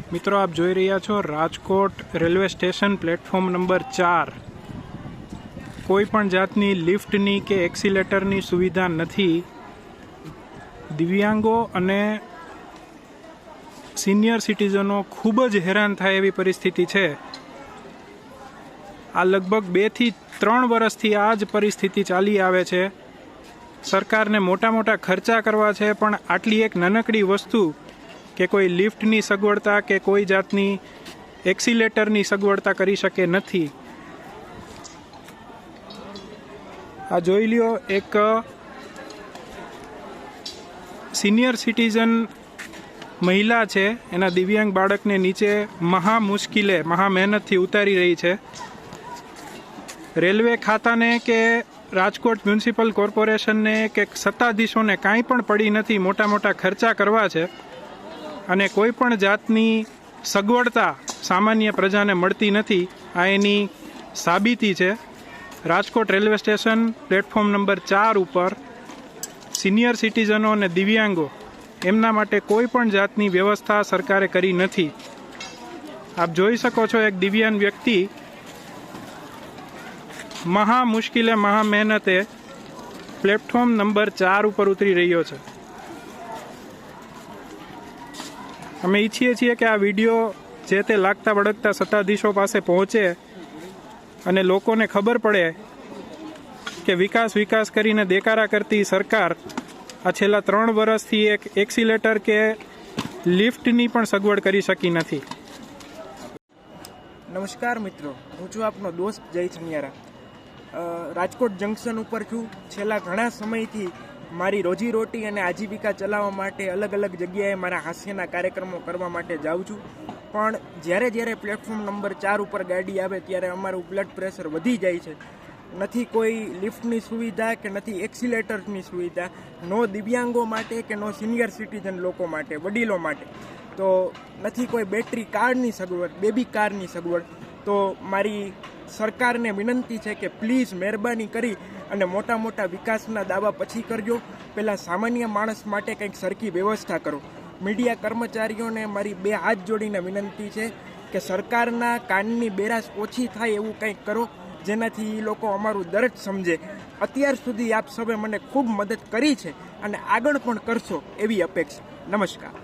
મિત્રો આપ જોઈ રહ્યા છો Rajkot railway station platform number 4। કોઈ પણ જાતની લિફ્ટની કે એક્સિલેટરની સુવિધા નથી। દિવ્યાંગો અને સિનિયર સિટીઝનો ખૂબ જ હેરાન થાય એવી પરિસ્થિતિ છે। આ લગભગ 2 થી 3 વર્ષથી આ જ પરિસ્થિતિ ચાલી આવે છે। સરકારને મોટા મોટા ખર્ચા કરવા છે, પણ આટલી એક નાનકડી વસ્તુ કે કોઈ લિફ્ટની સગવડતા કે કોઈ જાતની એક્સિલેટરની સગવડતા કરી શકે નથી। આ જોઈ લ્યો, એક સિનિયર સિટીઝન મહિલા છે, એના દિવ્યાંગ બાળકને નીચે મહા મુશ્કેલે મહા મહેનતથી ઉતારી રહી છે। રેલવે ખાતાને કે રાજકોટ મ્યુનિસિપલ કોર્પોરેશનને કે સત્તાધીશોને કાંઈ પણ પડી નથી। મોટા મોટા ખર્ચા કરવા છે અને કોઈ પણ જાતની સગવડતા સામાન્ય પ્રજાને મળતી નથી। આ એની સાબિતી છે। Rajkot railway station platform number 4 ઉપર સિનિયર સિટીઝનો અને દિવ્યાંગો એમના માટે કોઈ પણ જાતની વ્યવસ્થા સરકારે કરી નથી। આપ જોઈ શકો છો, એક દિવ્યાંગ વ્યક્તિ મહા મુશ્કેલે મહા મહેનતે પ્લેટફોર્મ નંબર 4 ઉપર ઉતરી રહ્યો છે। અમે ઈચ્છીએ છીએ કે આ વિડીયો જે તે લાગતા વળગતા સત્તાધીશો પાસે પહોંચે અને લોકોને ખબર પડે કે વિકાસ કરીને દેકારા કરતી સરકાર આ છેલ્લા 3 વર્ષથી એક એક્સિલેટર કે લિફ્ટની પણ સગવડ કરી શકી નથી। નમસ્કાર મિત્રો, હું છું આપનો દોસ્ત જય છનિયારા। રાજકોટ જંકશન ઉપર છું। છેલ્લા ઘણા સમયથી મારી રોજીરોટી અને આજીવિકા ચલાવવા માટે અલગ અલગ જગ્યાએ મારા હાસ્યના કાર્યક્રમો કરવા માટે જાઉં છું, પણ જ્યારે પ્લેટફોર્મ નંબર 4 ઉપર ગાડી આવે ત્યારે અમારું બ્લડ પ્રેશર વધી જાય છે। નથી કોઈ લિફ્ટની સુવિધા કે નથી એક્સિલેટરની સુવિધા, નો દિવ્યાંગો માટે કે નો સિનિયર સિટીઝન લોકો માટે, વડીલો માટે, તો નથી કોઈ બેટરી કારની સગવડ, બેબી કારની સગવડ। તો મારી સરકારને વિનંતી છે કે પ્લીઝ મહેરબાની કરી અને મોટા મોટા વિકાસના દાવા પછી કરજો, પહેલાં સામાન્ય માણસ માટે કંઈક સરખી વ્યવસ્થા કરો। મીડિયા કર્મચારીઓને મારી 2 હાથ જોડીને વિનંતી છે કે સરકારના કાનની બેરાશ ઓછી થાય એવું કંઈક કરો, જેનાથી એ લોકો અમારું દર્દ સમજે। અત્યાર સુધી આપ સૌએ મને ખૂબ મદદ કરી છે અને આગળ પણ કરશો એવી અપેક્ષા। નમસ્કાર।